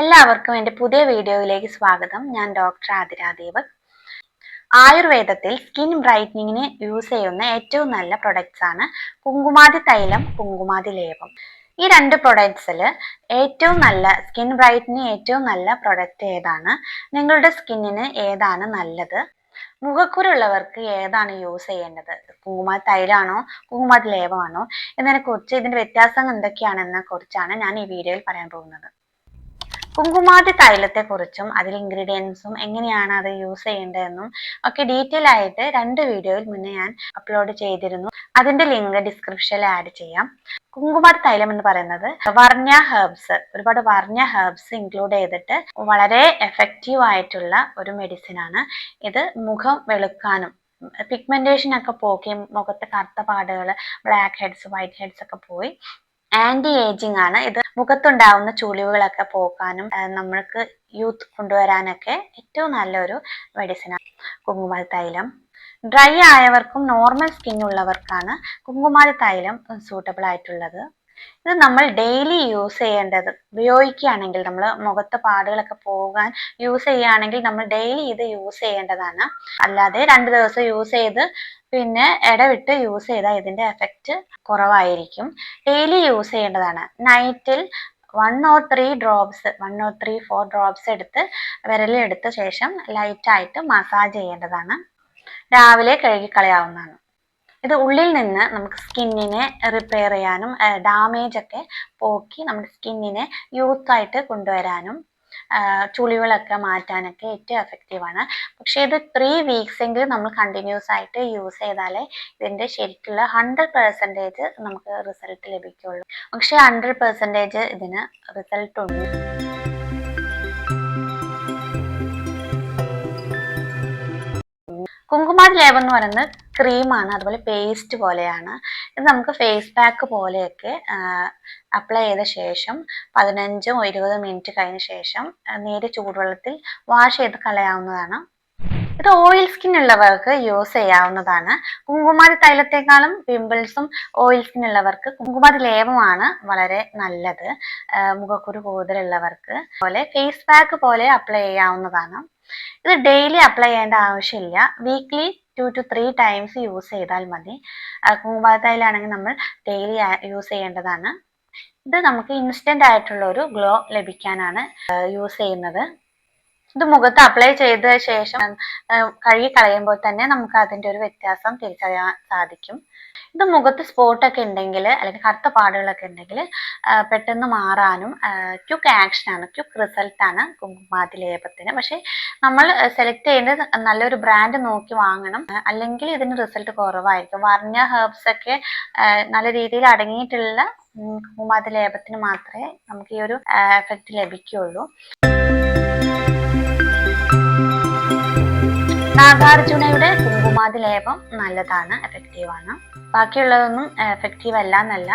എല്ലാവർക്കും എൻ്റെ പുതിയ വീഡിയോയിലേക്ക് സ്വാഗതം. ഞാൻ ഡോക്ടർ ആതിര ദേവക്. ആയുർവേദത്തിൽ സ്കിൻ ബ്രൈറ്റനിങ്ങിന് യൂസ് ചെയ്യുന്ന ഏറ്റവും നല്ല പ്രൊഡക്ട്സ് ആണ് കുങ്കുമാതി തൈലം, കുങ്കുമാതി ലേപം. ഈ രണ്ട് പ്രൊഡക്ട്സിൽ ഏറ്റവും നല്ല സ്കിൻ ബ്രൈറ്റനിങ് ഏറ്റവും നല്ല പ്രൊഡക്റ്റ് ഏതാണ്, നിങ്ങളുടെ സ്കിന്നിന് ഏതാണ് നല്ലത്, മുഖക്കുരുള്ളവർക്ക് ഏതാണ് യൂസ് ചെയ്യേണ്ടത്, കുങ്കുമാതി തൈലാണോ കുങ്കുമാതി ലേപമാണോ എന്നതിനെ കുറിച്ച്, ഇതിന്റെ വ്യത്യാസം എന്തൊക്കെയാണെന്നെ കുറിച്ചാണ് ഞാൻ ഈ വീഡിയോയിൽ പറയാൻ പോകുന്നത്. കുങ്കുമാതി തൈലത്തെക്കുറിച്ചും അതിൽ ഇൻഗ്രീഡിയൻസും എങ്ങനെയാണ് അത് യൂസ് ചെയ്യേണ്ടതെന്നും ഒക്കെ ഡീറ്റെയിൽ ആയിട്ട് 2 വീഡിയോയിൽ മുന്നേ ഞാൻ അപ്ലോഡ് ചെയ്തിരുന്നു. അതിന്റെ ലിങ്ക് ഡിസ്ക്രിപ്ഷനിൽ ആഡ് ചെയ്യാം. കുങ്കുമാതി തൈലം എന്ന് പറയുന്നത് ഒരുപാട് വർണ്ണ ഹെർബ്സ് ഇൻക്ലൂഡ് ചെയ്തിട്ട് വളരെ എഫക്റ്റീവ് ആയിട്ടുള്ള ഒരു മെഡിസിൻ ആണ്. ഇത് മുഖം വെളുക്കാനും പിഗ്മെന്റേഷൻ ഒക്കെ പോക്കി മുഖത്തെ കറുത്ത പാടുകൾ, ബ്ലാക്ക് ഹെഡ്സ്, വൈറ്റ് ഹെഡ്സ് ഒക്കെ പോയി ആന്റി ഏജിങ് ആണ്. ഇത് മുഖത്തുണ്ടാവുന്ന ചുളിവുകളൊക്കെ പോക്കാനും നമ്മൾക്ക് യൂത്ത് കൊണ്ടുവരാനൊക്കെ ഏറ്റവും നല്ലൊരു മെഡിസിനാണ് കുങ്കുമാതി തൈലം. ഡ്രൈ ആയവർക്കും നോർമൽ സ്കിൻ ഉള്ളവർക്കാണ് കുങ്കുമാതി തൈലം സൂട്ടബിൾ ആയിട്ടുള്ളത്. ഇത് നമ്മൾ ഡെയിലി യൂസ് ചെയ്യേണ്ടത്, ഉപയോഗിക്കുകയാണെങ്കിൽ നമ്മൾ മുഖത്തെ പാടുകളൊക്കെ പോകാൻ യൂസ് ചെയ്യുകയാണെങ്കിൽ നമ്മൾ ഡെയിലി ഇത് യൂസ് ചെയ്യേണ്ടതാണ്. അല്ലാതെ 2 ദിവസം യൂസ് ചെയ്ത് പിന്നെ ഇടവിട്ട് യൂസ് ചെയ്താൽ ഇതിന്റെ എഫക്റ്റ് കുറവായിരിക്കും. ഡെയിലി യൂസ് ചെയ്യേണ്ടതാണ്. നൈറ്റിൽ 1 or 3 ഡ്രോപ്സ് 1 or 4 ഡ്രോപ്സ് എടുത്ത് വിരലെടുത്ത ശേഷം ലൈറ്റായിട്ട് മസാജ് ചെയ്യേണ്ടതാണ്. രാവിലെ കഴുകിക്കളയാവുന്നതാണ്. ഇത് ഉള്ളിൽ നിന്ന് നമുക്ക് സ്കിന്നിനെ റിപ്പയർ ചെയ്യാനും ഡാമേജ് ഒക്കെ പോക്കി നമ്മുടെ സ്കിന്നിനെ യൂത്തായിട്ട് കൊണ്ടുവരാനും ചുളിവുകളൊക്കെ മാറ്റാനൊക്കെ ഏറ്റവും എഫക്റ്റീവാണ്. പക്ഷേ ഇത് 3 വീക്സ് എങ്കിലും നമ്മൾ കണ്ടിന്യൂസ് ആയിട്ട് യൂസ് ചെയ്താലേ ഇതിൻ്റെ ശരിക്കുള്ള 100% നമുക്ക് റിസൾട്ട് ലഭിക്കുള്ളൂ. പക്ഷേ 100% ഇതിന് റിസൾട്ട് ഉണ്ട്. കുങ്കുമാതി ലേപം എന്ന് പറയുന്നത് ക്രീമാണ്, അതുപോലെ പേസ്റ്റ് പോലെയാണ്. ഇത് നമുക്ക് ഫേസ് പാക്ക് പോലെയൊക്കെ അപ്ലൈ ചെയ്ത ശേഷം 15 or 20 മിനിറ്റ് കഴിഞ്ഞ ശേഷം നേരെ ചൂടുവെള്ളത്തിൽ വാഷ് ചെയ്ത് കളയാവുന്നതാണ്. ഇത് ഓയിൽ സ്കിൻ ഉള്ളവർക്ക് യൂസ് ചെയ്യാവുന്നതാണ്. കുങ്കുമാതി തൈലത്തെക്കാളും പിമ്പിൾസും ഓയിൽ സ്കിൻ ഉള്ളവർക്ക് കുങ്കുമാതി ലേപമാണ് വളരെ നല്ലത്. മുഖക്കുരു കൂടുതലുള്ളവർക്ക് പോലെ ഫേസ് പാക്ക് പോലെ അപ്ലൈ ചെയ്യാവുന്നതാണ്. ഇത് ഡെയിലി അപ്ലൈ ചെയ്യേണ്ട ആവശ്യമില്ല. വീക്ക്ലി 2 to 3 ടൈംസ് യൂസ് ചെയ്താൽ മതി. കുങ്കുമാതി തൈലാണെങ്കിൽ നമ്മൾ ഡെയിലി യൂസ് ചെയ്യേണ്ടതാണ്. ഇത് നമുക്ക് ഇൻസ്റ്റന്റ് ആയിട്ടുള്ള ഒരു ഗ്ലോ ലഭിക്കാനാണ് യൂസ് ചെയ്യുന്നത്. ഇത് മുഖത്ത് അപ്ലൈ ചെയ്ത ശേഷം കഴുകി കളയുമ്പോൾ തന്നെ നമുക്ക് അതിൻ്റെ ഒരു വ്യത്യാസം തിരിച്ചറിയാൻ സാധിക്കും. ഇത് മുഖത്ത് സ്പോട്ടൊക്കെ ഉണ്ടെങ്കിൽ അല്ലെങ്കിൽ കറുത്ത പാടുകളൊക്കെ ഉണ്ടെങ്കിൽ പെട്ടെന്ന് മാറാനും ക്വിക്ക് ആക്ഷനാണ്, ക്വിക്ക് റിസൾട്ടാണ് കുങ്കുമാതി ലേപത്തിന്. പക്ഷേ നമ്മൾ സെലക്ട് ചെയ്യേണ്ടത് നല്ലൊരു ബ്രാൻഡ് നോക്കി വാങ്ങണം, അല്ലെങ്കിൽ ഇതിന് റിസൾട്ട് കുറവായിരിക്കും. വർണ്ണ ഹെർബ്സ് ഒക്കെ നല്ല രീതിയിൽ അടങ്ങിയിട്ടുള്ള കുങ്കുമാതി ലേപത്തിന് മാത്രമേ നമുക്ക് ഈ ഒരു എഫക്റ്റ് ലഭിക്കുകയുള്ളൂ. നാഗാർജുനയുടെ കുങ്കുമാതി ലേപം നല്ലതാണ്, എഫക്റ്റീവാണ്. ബാക്കിയുള്ളതൊന്നും എഫക്റ്റീവ് അല്ല എന്നല്ല,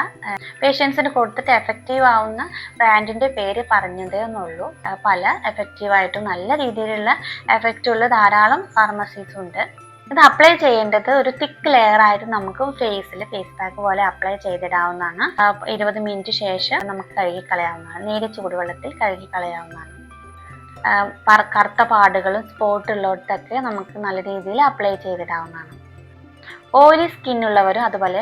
പേഷ്യൻസിന് കൊടുത്തിട്ട് എഫക്റ്റീവ് ആവുന്ന ബ്രാൻഡിന്റെ പേര് പറഞ്ഞതേ എന്നുള്ളൂ. പല എഫക്റ്റീവായിട്ടും നല്ല രീതിയിലുള്ള എഫക്റ്റ് ഉള്ള ധാരാളം ഫാർമസീസ് ഉണ്ട്. ഇത് അപ്ലൈ ചെയ്യേണ്ടത് ഒരു തിക്ക് ലെയർ ആയിട്ട് നമുക്ക് ഫേസ് പാക്ക് പോലെ അപ്ലൈ ചെയ്തിടാവുന്നതാണ്. 20 മിനിറ്റ് ശേഷം നമുക്ക് കഴുകിക്കളയാവുന്നതാണ്. നേരെ ചൂടുവെള്ളത്തിൽ കഴുകിക്കളയാവുന്നതാണ്. കറുത്ത പാടുകളും സ്പോട്ട് ഉള്ളിടത്തൊക്കെ നമുക്ക് നല്ല രീതിയിൽ അപ്ലൈ ചെയ്തിടാവുന്നതാണ്. ഓയിലി സ്കിന്നുള്ളവരും അതുപോലെ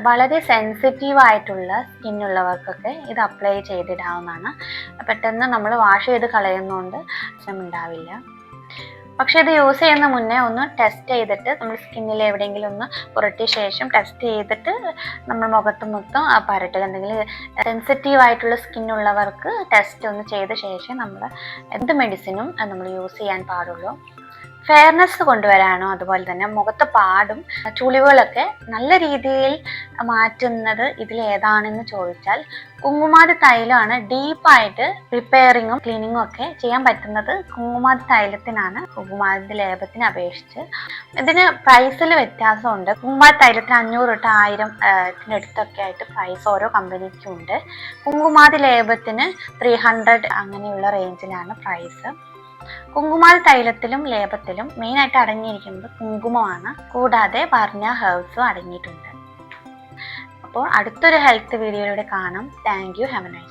വളരെ സെൻസിറ്റീവ് ആയിട്ടുള്ള സ്കിന്നുള്ളവർക്കൊക്കെ ഇത് അപ്ലൈ ചെയ്തിടാവുന്നതാണ്. പെട്ടെന്ന് നമ്മൾ വാഷ് ചെയ്ത് കളയുന്നതുകൊണ്ട് പ്രശ്നമുണ്ടാവില്ല. പക്ഷെ ഇത് യൂസ് ചെയ്യുന്ന മുന്നേ ഒന്ന് ടെസ്റ്റ് ചെയ്തിട്ട്, നമ്മൾ സ്കിന്നിൽ എവിടെയെങ്കിലും ഒന്ന് പുരട്ടിയ ശേഷം ടെസ്റ്റ് ചെയ്തിട്ട് നമ്മൾ മുഖത്ത് മൊത്തം പരട്ടുക. എന്തെങ്കിലും സെൻസിറ്റീവ് ആയിട്ടുള്ള സ്കിന്നുള്ളവർക്ക് ടെസ്റ്റ് ഒന്ന് ചെയ്ത ശേഷം നമ്മൾ എന്ത് മെഡിസിനും നമ്മൾ യൂസ് ചെയ്യാൻ പാടുള്ളൂ. ഫെയർനെസ് കൊണ്ടുവരാനോ അതുപോലെ തന്നെ മുഖത്തെ പാടും ചുളിവുകളൊക്കെ നല്ല രീതിയിൽ മാറ്റുന്നത് ഇതിൽ ഏതാണെന്ന് ചോദിച്ചാൽ കുങ്കുമാതി തൈലമാണ്. ഡീപ്പായിട്ട് റിപ്പയറിങ്ങും ക്ലീനിങ്ങും ഒക്കെ ചെയ്യാൻ പറ്റുന്നത് കുങ്കുമാതി തൈലത്തിനാണ്, കുങ്കുമാതി ലേപത്തിനെ അപേക്ഷിച്ച്. ഇതിന് പ്രൈസിൽ വ്യത്യാസമുണ്ട്. കുങ്കുമാതി തൈലത്തിന് 500 to 1000 അടുത്തൊക്കെ ആയിട്ട് പ്രൈസ് ഓരോ കമ്പനിക്കും ഉണ്ട്. കുങ്കുമാതി ലേപത്തിന് 300 അങ്ങനെയുള്ള റേഞ്ചിലാണ് പ്രൈസ്. കുങ്കുമാതി തൈലത്തിലും ലേപത്തിലും മെയിനായിട്ട് അടങ്ങിയിരിക്കുന്നത് കുങ്കുമമാണ്, കൂടാതെ വർണ്ണ ഹെർബ്സും അടങ്ങിയിട്ടുണ്ട്. അപ്പോൾ അടുത്തൊരു ഹെൽത്ത് വീഡിയോയിലൂടെ കാണാം. Thank you. Have A nice day.